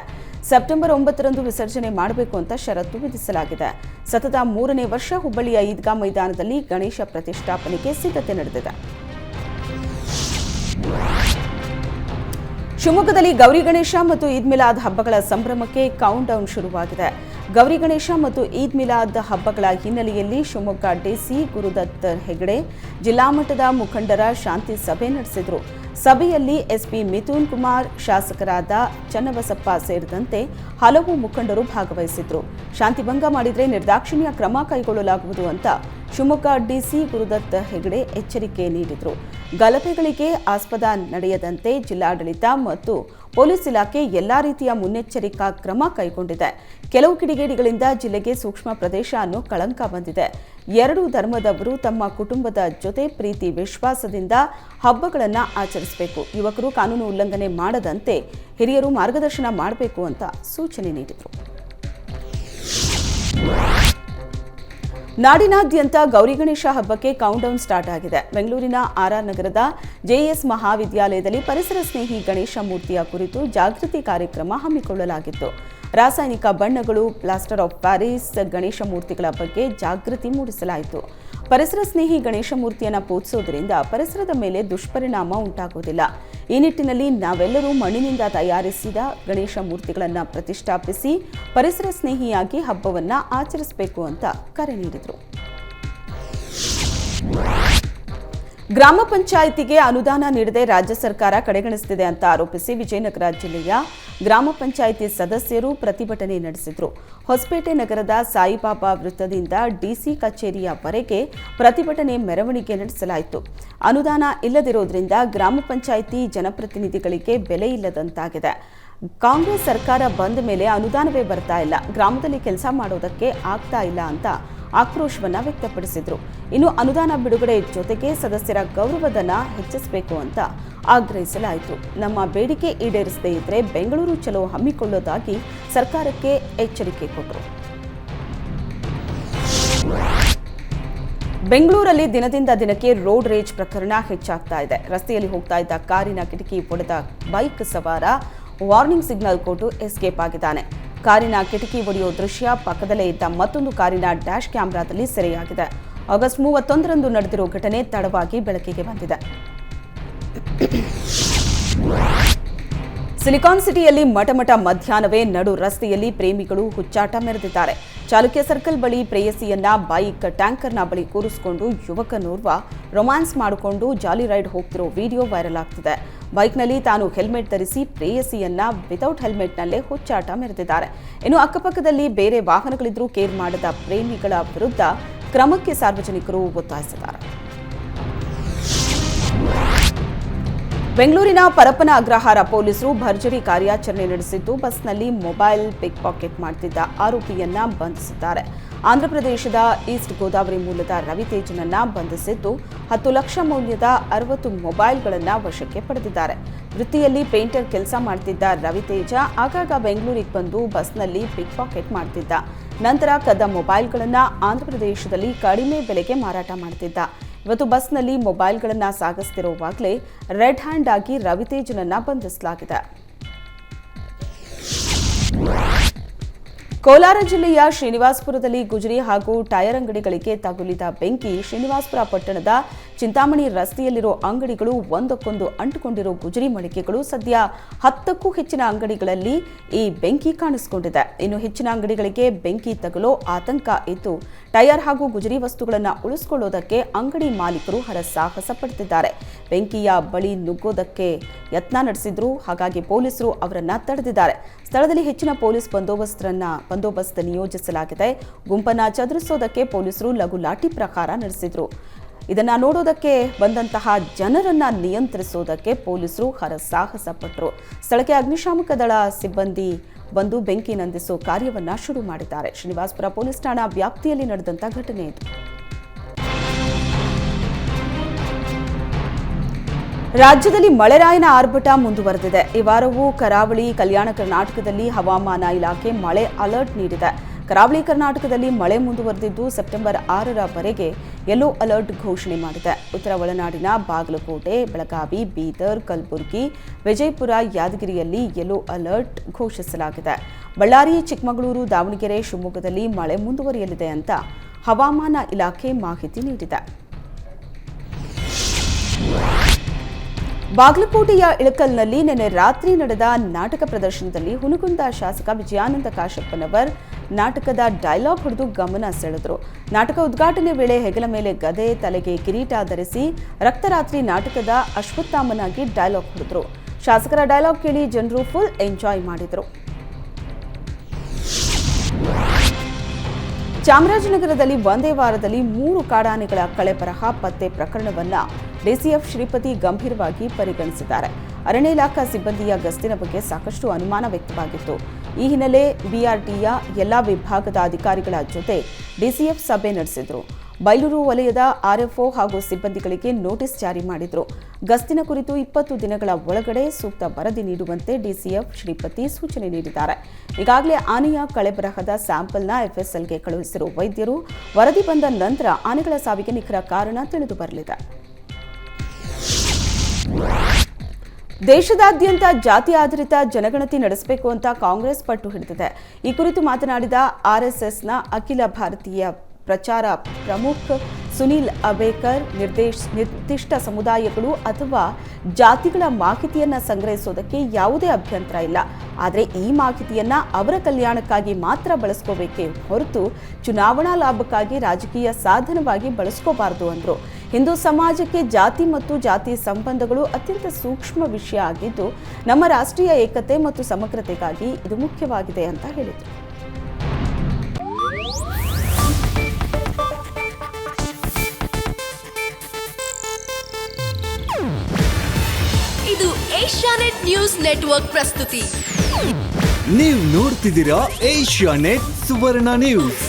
ಸೆಪ್ಟೆಂಬರ್ 9ರಂದು ವಿಸರ್ಜನೆ ಮಾಡಬೇಕು ಅಂತ ಷರತ್ತು ವಿಧಿಸಲಾಗಿದೆ. ಸತತ 3ನೇ ವರ್ಷ ಹುಬ್ಬಳ್ಳಿಯ ಈದ್ಗಾ ಮೈದಾನದಲ್ಲಿ ಗಣೇಶ ಪ್ರತಿಷ್ಠಾಪನೆಗೆ ಸಿದ್ಧತೆ ನಡೆದಿದೆ. ಶಿವಮೊಗ್ಗದಲ್ಲಿ ಗೌರಿ ಗಣೇಶ ಮತ್ತು ಈದ್ ಮಿಲಾದ್ ಹಬ್ಬಗಳ ಸಂಭ್ರಮಕ್ಕೆ ಕೌಂಟ್ ಡೌನ್ ಶುರುವಾಗಿದೆ. ಗೌರಿ ಗಣೇಶ ಮತ್ತು ಈದ್ ಮಿಲಾದ್ ಹಬ್ಬಗಳ ಹಿನ್ನೆಲೆಯಲ್ಲಿ ಶಿವಮೊಗ್ಗ ಡಿಸಿ ಗುರುದತ್ ಹೆಗಡೆ ಜಿಲ್ಲಾ ಮಟ್ಟದ ಮುಖಂಡರ ಶಾಂತಿ ಸಭೆ ನಡೆಸಿದರು. ಸಭೆಯಲ್ಲಿ ಎಸ್ಪಿ ಮಿಥುನ್ ಕುಮಾರ್, ಶಾಸಕರಾದ ಚನ್ನಬಸಪ್ಪ ಸೇರಿದಂತೆ ಹಲವು ಮುಖಂಡರು ಭಾಗವಹಿಸಿದ್ರು. ಶಾಂತಿಭಂಗ ಮಾಡಿದರೆ ನಿರ್ದಾಕ್ಷಿಣ್ಯ ಕ್ರಮ ಕೈಗೊಳ್ಳಲಾಗುವುದು ಅಂತ ಶಿವಮೊಗ್ಗ ಡಿಸಿ ಗುರುದತ್ ಹೆಗಡೆ ಎಚ್ಚರಿಕೆ ನೀಡಿದರು. ಗಲಭೆಗಳಿಗೆ ಆಸ್ಪದ ನಡೆಯದಂತೆ ಜಿಲ್ಲಾಡಳಿತ ಮತ್ತು ಪೊಲೀಸ್ ಇಲಾಖೆ ಎಲ್ಲಾ ರೀತಿಯ ಮುನ್ನೆಚ್ಚರಿಕಾ ಕ್ರಮ ಕೈಗೊಂಡಿದೆ. ಕೆಲವು ಕಿಡಿಗೇಡಿಗಳಿಂದ ಜಿಲ್ಲೆಗೆ ಸೂಕ್ಷ್ಮ ಪ್ರದೇಶ ಅನ್ನೋ ಕಳಂಕ ಬಂದಿದೆ. ಎರಡೂ ಧರ್ಮದವರು ತಮ್ಮ ಕುಟುಂಬದ ಜೊತೆ ಪ್ರೀತಿ ವಿಶ್ವಾಸದಿಂದ ಹಬ್ಬಗಳನ್ನು ಆಚರಿಸಬೇಕು. ಯುವಕರು ಕಾನೂನು ಉಲ್ಲಂಘನೆ ಮಾಡದಂತೆ ಹಿರಿಯರು ಮಾರ್ಗದರ್ಶನ ಮಾಡಬೇಕು ಅಂತ ಸೂಚನೆ ನೀಡಿದರು. ನಾಡಿನಾದ್ಯಂತ ಗೌರಿ ಗಣೇಶ ಹಬ್ಬಕ್ಕೆ ಕೌಂಟ್ ಡೌನ್ ಸ್ಟಾರ್ಟ್ ಆಗಿದೆ. ಬೆಂಗಳೂರಿನ ಆರ್ಆರ್ ನಗರದ ಜೆಎಸ್ ಮಹಾವಿದ್ಯಾಲಯದಲ್ಲಿ ಪರಿಸರ ಸ್ನೇಹಿ ಗಣೇಶ ಮೂರ್ತಿಯ ಕುರಿತು ಜಾಗೃತಿ ಕಾರ್ಯಕ್ರಮ ಹಮ್ಮಿಕೊಳ್ಳಲಾಗಿತ್ತು. ರಾಸಾಯನಿಕ ಬಣ್ಣಗಳು, ಪ್ಲಾಸ್ಟರ್ ಆಫ್ ಪ್ಯಾರಿಸ್ ಗಣೇಶ ಮೂರ್ತಿಗಳ ಬಗ್ಗೆ ಜಾಗೃತಿ ಮೂಡಿಸಲಾಯಿತು. ಪರಿಸರ ಸ್ನೇಹಿ ಗಣೇಶ ಮೂರ್ತಿಯನ್ನು ಪೂಜಿಸೋದ್ರಿಂದ ಪರಿಸರದ ಮೇಲೆ ದುಷ್ಪರಿಣಾಮ ಉಂಟಾಗುವುದಿಲ್ಲ. ಈ ನಿಟ್ಟಿನಲ್ಲಿ ನಾವೆಲ್ಲರೂ ಮಣ್ಣಿನಿಂದ ತಯಾರಿಸಿದ ಗಣೇಶ ಮೂರ್ತಿಗಳನ್ನು ಪ್ರತಿಷ್ಠಾಪಿಸಿ ಪರಿಸರ ಸ್ನೇಹಿಯಾಗಿ ಹಬ್ಬವನ್ನು ಆಚರಿಸಬೇಕು ಅಂತ ಕರೆ ನೀಡಿದರು. ಗ್ರಾಮ ಪಂಚಾಯಿತಿಗೆ ಅನುದಾನ ನೀಡದೆ ರಾಜ್ಯ ಸರ್ಕಾರ ಕಡೆಗಣಿಸುತ್ತಿದೆ ಅಂತ ಆರೋಪಿಸಿ ವಿಜಯನಗರ ಜಿಲ್ಲೆಯ ಗ್ರಾಮ ಪಂಚಾಯಿತಿ ಸದಸ್ಯರು ಪ್ರತಿಭಟನೆ ನಡೆಸಿದರು. ಹೊಸಪೇಟೆ ನಗರದ ಸಾಯಿಬಾಬಾ ವೃತ್ತದಿಂದ ಡಿಸಿ ಕಚೇರಿಯವರೆಗೆ ಪ್ರತಿಭಟನೆ ಮೆರವಣಿಗೆ ನಡೆಸಲಾಯಿತು. ಅನುದಾನ ಇಲ್ಲದಿರೋದ್ರಿಂದ ಗ್ರಾಮ ಪಂಚಾಯಿತಿ ಜನಪ್ರತಿನಿಧಿಗಳಿಗೆ ಬೆಲೆ ಇಲ್ಲದಂತಾಗಿದೆ. ಕಾಂಗ್ರೆಸ್ ಸರ್ಕಾರ ಬಂದ ಮೇಲೆ ಅನುದಾನವೇ ಬರ್ತಾ ಇಲ್ಲ, ಗ್ರಾಮದಲ್ಲಿ ಕೆಲಸ ಮಾಡೋದಕ್ಕೆ ಆಗ್ತಾ ಇಲ್ಲ ಅಂತ ಆಕ್ರೋಶವನ್ನ ವ್ಯಕ್ತಪಡಿಸಿದ್ರು. ಇನ್ನು ಅನುದಾನ ಬಿಡುಗಡೆ ಜೊತೆಗೆ ಸದಸ್ಯರ ಗೌರವಧನ ಹೆಚ್ಚಿಸಬೇಕು ಅಂತ ಆಗ್ರಹಿಸಲಾಯಿತು. ನಮ್ಮ ಬೇಡಿಕೆ ಈಡೇರಿಸದೇ ಇದ್ರೆ ಬೆಂಗಳೂರು ಚಲೋ ಹಮ್ಮಿಕೊಳ್ಳೋದಾಗಿ ಸರ್ಕಾರಕ್ಕೆ ಎಚ್ಚರಿಕೆ ಕೊಟ್ಟರು. ಬೆಂಗಳೂರಲ್ಲಿ ದಿನದಿಂದ ದಿನಕ್ಕೆ ರೋಡ್ ರೇಜ್ ಪ್ರಕರಣ ಹೆಚ್ಚಾಗ್ತಾ ಇದೆ. ರಸ್ತೆಯಲ್ಲಿ ಹೋಗ್ತಾ ಇದ್ದ ಕಾರಿನ ಕಿಟಕಿ ಒಡೆದ ಬೈಕ್ ಸವಾರ ವಾರ್ನಿಂಗ್ ಸಿಗ್ನಲ್ ಕೊಟ್ಟು ಎಸ್ಕೇಪ್ ಆಗಿದ್ದಾನೆ. ಕಾರಿನ ಕಿಟಕಿ ಒಡೆಯೋ ದೃಶ್ಯ ಪಕ್ಕದಲ್ಲೇ ಇದ್ದ ಮತ್ತೊಂದು ಕಾರಿನ ಡ್ಯಾಶ್ ಕ್ಯಾಮೆರಾದಲ್ಲಿ ಸೆರೆಯಾಗಿದೆ. ಆಗಸ್ಟ್ 31ರಂದು ನಡೆದಿರೋ ಘಟನೆ ತಡವಾಗಿ ಬೆಳಕಿಗೆ ಬಂದಿದೆ. ಸಿಲಿಕಾನ್ ಸಿಟಿಯಲ್ಲಿ ಮಠಮಠ ಮಧ್ಯಾಹ್ನವೇ ನಡು ರಸ್ತೆಯಲ್ಲಿ ಪ್ರೇಮಿಗಳು ಹುಚ್ಚಾಟ ಮೆರೆದಿದ್ದಾರೆ. ಚಾಲುಕ್ಯ ಸರ್ಕಲ್ ಬಳಿ ಪ್ರೇಯಸಿಯನ್ನ ಬೈಕ್ ಟ್ಯಾಂಕರ್ನ ಬಳಿ ಕೂರಿಸಿಕೊಂಡು ಯುವಕನೋರ್ವ ರೊಮ್ಯಾನ್ಸ್ ಮಾಡಿಕೊಂಡು ಜಾಲಿ ರೈಡ್ ಹೋಗ್ತಿರೋ ವಿಡಿಯೋ ವೈರಲ್ ಆಗ್ತಿದೆ. ಬೈಕ್ನಲ್ಲಿ ತಾನು ಹೆಲ್ಮೆಟ್ ಧರಿಸಿ ಪ್ರೇಯಸಿಯನ್ನ ವಿತೌಟ್ ಹೆಲ್ಮೆಟ್ನಲ್ಲೇ ಹುಚ್ಚಾಟ ಮೆರೆದಿದ್ದಾರೆ. ಇನ್ನು ಅಕ್ಕಪಕ್ಕದಲ್ಲಿ ಬೇರೆ ವಾಹನಗಳಿದ್ರೂ ಕೇರ್ ಮಾಡದ ಪ್ರೇಮಿಗಳ ವಿರುದ್ಧ ಕ್ರಮಕ್ಕೆ ಸಾರ್ವಜನಿಕರು ಒತ್ತಾಯಿಸಿದ್ದಾರೆ. ಬೆಂಗಳೂರಿನ ಪರಪ್ಪನ ಅಗ್ರಹಾರ ಪೊಲೀಸರು ಭರ್ಜರಿ ಕಾರ್ಯಾಚರಣೆ ನಡೆಸಿದ್ದು ಬಸ್ನಲ್ಲಿ ಮೊಬೈಲ್ ಪಿಕ್ ಪಾಕೆಟ್ ಮಾಡುತ್ತಿದ್ದ ಆರೋಪಿಯನ್ನ ಬಂಧಿಸಿದ್ದಾರೆ. ಆಂಧ್ರಪ್ರದೇಶದ ಈಸ್ಟ್ ಗೋದಾವರಿ ಮೂಲದ ರವಿತೇಜನನ್ನ ಬಂಧಿಸಿದ್ದು 10 ಲಕ್ಷ ಮೌಲ್ಯದ 60 ಮೊಬೈಲ್ಗಳನ್ನು ವಶಕ್ಕೆ ಪಡೆದಿದ್ದಾರೆ. ವೃತ್ತಿಯಲ್ಲಿ ಪೇಂಟರ್ ಕೆಲಸ ಮಾಡುತ್ತಿದ್ದ ರವಿತೇಜ ಆಗಾಗ ಬೆಂಗಳೂರಿಗೆ ಬಂದು ಬಸ್ನಲ್ಲಿ ಪಿಕ್ ಪಾಕೆಟ್ ಮಾಡುತ್ತಿದ್ದ. ನಂತರ ಕದ್ದ ಮೊಬೈಲ್ಗಳನ್ನು ಆಂಧ್ರಪ್ರದೇಶದಲ್ಲಿ ಕಡಿಮೆ ಬೆಲೆಗೆ ಮಾರಾಟ ಮಾಡುತ್ತಿದ್ದ. ಇವತ್ತು ಬಸ್ನಲ್ಲಿ ಮೊಬೈಲ್ಗಳನ್ನು ಸಾಗಿಸುತ್ತಿರುವಾಗಲೇ ರೆಡ್ ಹ್ಯಾಂಡ್ ಆಗಿ ರವಿತೇಜನನ್ನ ಬಂಧಿಸಲಾಗಿದೆ. ಕೋಲಾರ ಜಿಲ್ಲೆಯ ಶ್ರೀನಿವಾಸಪುರದಲ್ಲಿ ಗುಜರಿ ಹಾಗೂ ಟೈರ್ ಅಂಗಡಿಗಳಿಗೆ ತಗುಲಿದ ಬೆಂಕಿ. ಶ್ರೀನಿವಾಸಪುರ ಪಟ್ಟಣದ ಚಿಂತಾಮಣಿ ರಸ್ತೆಯಲ್ಲಿರೋ ಅಂಗಡಿಗಳು ಒಂದಕ್ಕೊಂದು ಅಂಟುಕೊಂಡಿರೋ ಗುಜರಿ ಮಳಿಗೆಗಳು. ಸದ್ಯ 10ಕ್ಕೂ ಹೆಚ್ಚಿನ ಅಂಗಡಿಗಳಲ್ಲಿ ಈ ಬೆಂಕಿ ಕಾಣಿಸಿಕೊಂಡಿದೆ. ಇನ್ನು ಹೆಚ್ಚಿನ ಅಂಗಡಿಗಳಿಗೆ ಬೆಂಕಿ ತಗುಲೋ ಆತಂಕ ಇದ್ದು ಟೈರ್ ಹಾಗೂ ಗುಜರಿ ವಸ್ತುಗಳನ್ನು ಉಳಿಸಿಕೊಳ್ಳೋದಕ್ಕೆ ಅಂಗಡಿ ಮಾಲೀಕರು ಹರಸಾಹಸ ಪಡುತ್ತಿದ್ದಾರೆ. ಬೆಂಕಿಯ ಬಳಿ ನುಗ್ಗೋದಕ್ಕೆ ಯತ್ನ ನಡೆಸಿದ್ರು. ಹಾಗಾಗಿ ಪೊಲೀಸರು ಅವರನ್ನ ತಡೆದಿದ್ದಾರೆ. ಸ್ಥಳದಲ್ಲಿ ಹೆಚ್ಚಿನ ಪೊಲೀಸ್ ಬಂದೋಬಸ್ತ್ ನಿಯೋಜಿಸಲಾಗಿದೆ. ಗುಂಪನ್ನ ಚದುರಿಸೋದಕ್ಕೆ ಪೊಲೀಸರು ಲಘು ಲಾಠಿ ಪ್ರಹಾರ ನಡೆಸಿದ್ರು. ಇದನ್ನ ನೋಡೋದಕ್ಕೆ ಬಂದಂತಹ ಜನರನ್ನ ನಿಯಂತ್ರಿಸೋದಕ್ಕೆ ಪೊಲೀಸರು ಹರಸಾಹಸ ಪಟ್ಟರು. ಸ್ಥಳಕ್ಕೆ ಅಗ್ನಿಶಾಮಕ ದಳ ಸಿಬ್ಬಂದಿ ಬಂದು ಬೆಂಕಿ ನಂದಿಸೋ ಕಾರ್ಯವನ್ನ ಶುರು ಮಾಡಿದ್ದಾರೆ. ಶ್ರೀನಿವಾಸಪುರ ಪೊಲೀಸ್ ಠಾಣಾ ವ್ಯಾಪ್ತಿಯಲ್ಲಿ ನಡೆದಂತ ಘಟನೆ ಇದು. ರಾಜ್ಯದಲ್ಲಿ ಮಳೆರಾಯನ ಆರ್ಭಟ ಮುಂದುವರೆದಿದೆ. ಈ ವಾರವೂ ಕರಾವಳಿ, ಕಲ್ಯಾಣ ಕರ್ನಾಟಕದಲ್ಲಿ ಹವಾಮಾನ ಇಲಾಖೆ ಮಳೆ ಅಲರ್ಟ್ ನೀಡಿದೆ. ಕರಾವಳಿ ಕರ್ನಾಟಕದಲ್ಲಿ ಮಳೆ ಮುಂದುವರೆದಿದ್ದು ಸೆಪ್ಟೆಂಬರ್ 6ರವರೆಗೆ ಯೆಲ್ಲೋ ಅಲರ್ಟ್ ಘೋಷಣೆ ಮಾಡಿದೆ. ಉತ್ತರ ಒಳನಾಡಿನ ಬಾಗಲಕೋಟೆ, ಬೆಳಗಾವಿ, ಬೀದರ್, ಕಲಬುರಗಿ, ವಿಜಯಪುರ, ಯಾದಗಿರಿಯಲ್ಲಿ ಯೆಲ್ಲೋ ಅಲರ್ಟ್ ಘೋಷಿಸಲಾಗಿದೆ. ಬಳ್ಳಾರಿ, ಚಿಕ್ಕಮಗಳೂರು, ದಾವಣಗೆರೆ, ಶಿವಮೊಗ್ಗದಲ್ಲಿ ಮಳೆ ಮುಂದುವರಿಯಲಿದೆ ಅಂತ ಹವಾಮಾನ ಇಲಾಖೆ ಮಾಹಿತಿ ನೀಡಿದೆ. ಬಾಗಲಕೋಟೆಯ ಇಳಕಲ್ನಲ್ಲಿ ನಿನ್ನೆ ರಾತ್ರಿ ನಡೆದ ನಾಟಕ ಪ್ರದರ್ಶನದಲ್ಲಿ ಹುನಗುಂದ ಶಾಸಕ ವಿಜಯಾನಂದ ಕಾಶಪ್ಪನವರ್ ನಾಟಕದ ಡೈಲಾಗ್ ಹೊಡೆದು ಗಮನ ಸೆಳೆದರು. ನಾಟಕ ಉದ್ಘಾಟನೆ ವೇಳೆ ಹೆಗಲ ಮೇಲೆ ಗದೆ, ತಲೆಗೆ ಕಿರೀಟ ಧರಿಸಿ ರಕ್ತರಾತ್ರಿ ನಾಟಕದ ಅಶ್ವತ್ಥಾಮನಾಗಿ ಡೈಲಾಗ್ ಹೊಡೆದರು. ಶಾಸಕರ ಡೈಲಾಗ್ ಕೇಳಿ ಜನರು ಫುಲ್ ಎಂಜಾಯ್ ಮಾಡಿದರು. ಚಾಮರಾಜನಗರದಲ್ಲಿ ಒಂದೇ ವಾರದಲ್ಲಿ 3 ಕಾಡಾನೆಗಳ ಕಳೆಬರಹ ಪತ್ತೆ ಪ್ರಕರಣವನ್ನು ಡಿಸಿಎಫ್ ಶ್ರೀಪತಿ ಗಂಭೀರವಾಗಿ ಪರಿಗಣಿಸಿದ್ದಾರೆ. ಅರಣ್ಯ ಇಲಾಖಾ ಸಿಬ್ಬಂದಿಯ ಗಸ್ತಿನ ಬಗ್ಗೆ ಸಾಕಷ್ಟು ಅನುಮಾನ ವ್ಯಕ್ತವಾಗಿತ್ತು. ಈ ಹಿನ್ನೆಲೆ ಬಿಆರ್ಟಿಯ ಎಲ್ಲಾ ವಿಭಾಗದ ಅಧಿಕಾರಿಗಳ ಜೊತೆ ಡಿಸಿಎಫ್ ಸಭೆ ನಡೆಸಿದರು. ಬೈಲೂರು ವಲಯದ ಆರ್ಎಫ್ಒ ಹಾಗೂ ಸಿಬ್ಬಂದಿಗಳಿಗೆ ನೋಟಿಸ್ ಜಾರಿ ಮಾಡಿದರು. ಗಸ್ತಿನ ಕುರಿತು 20 ದಿನಗಳ ಒಳಗಡೆ ಸೂಕ್ತ ವರದಿ ನೀಡುವಂತೆ ಡಿಸಿಎಫ್ ಶ್ರೀಪತಿ ಸೂಚನೆ ನೀಡಿದ್ದಾರೆ. ಈಗಾಗಲೇ ಆನೆಯ ಕಳೆಬರಹದ ಸ್ಯಾಂಪಲ್ನ ಎಫ್ಎಸ್ಎಲ್ಗೆ ಕಳುಹಿಸಿರುವ ವೈದ್ಯರು ವರದಿ ಬಂದ ನಂತರ ಆನೆಗಳ ಸಾವಿಗೆ ನಿಖರ ಕಾರಣ ತಿಳಿದು ಬರಲಿದೆ. ದೇಶದಾದ್ಯಂತ ಜಾತಿ ಆಧಾರಿತ ಜನಗಣತಿ ನಡೆಸಬೇಕು ಅಂತ ಕಾಂಗ್ರೆಸ್ ಪಟ್ಟು ಹಿಡಿದಿದೆ. ಈ ಕುರಿತು ಮಾತನಾಡಿದ ಆರ್ಎಸ್ಎಸ್ನ ಅಖಿಲ ಭಾರತೀಯ ಪ್ರಚಾರ ಪ್ರಮುಖ ಸುನೀಲ್ ಅಬೇಕರ್, ನಿರ್ದಿಷ್ಟ ಸಮುದಾಯಗಳು ಅಥವಾ ಜಾತಿಗಳ ಮಾಹಿತಿಯನ್ನು ಸಂಗ್ರಹಿಸೋದಕ್ಕೆ ಯಾವುದೇ ಅಭ್ಯಂತರ ಇಲ್ಲ. ಆದರೆ ಈ ಮಾಹಿತಿಯನ್ನು ಅವರ ಕಲ್ಯಾಣಕ್ಕಾಗಿ ಮಾತ್ರ ಬಳಸ್ಕೋಬೇಕೇ ಹೊರತು ಚುನಾವಣಾ ಲಾಭಕ್ಕಾಗಿ ರಾಜಕೀಯ ಸಾಧನವಾಗಿ ಬಳಸ್ಕೋಬಾರದು ಅಂದರು. ಹಿಂದೂ ಸಮಾಜಕ್ಕೆ ಜಾತಿ ಮತ್ತು ಜಾತಿ ಸಂಬಂಧಗಳು ಅತ್ಯಂತ ಸೂಕ್ಷ್ಮ ವಿಷಯ ಆಗಿದ್ದು ನಮ್ಮ ರಾಷ್ಟ್ರೀಯ ಏಕತೆ ಮತ್ತು ಸಮಗ್ರತೆಗಾಗಿ ಇದು ಮುಖ್ಯವಾಗಿದೆ ಅಂತ ಹೇಳಿದರು. ಇದು ಏಷ್ಯಾನೆಟ್ ನ್ಯೂಸ್ ನೆಟ್ವರ್ಕ್ ಪ್ರಸ್ತುತಿ. ನೀವು ನೋಡ್ತಿದ್ದೀರಾ ಏಷ್ಯಾನೆಟ್ ಸುವರ್ಣ ನ್ಯೂಸ್.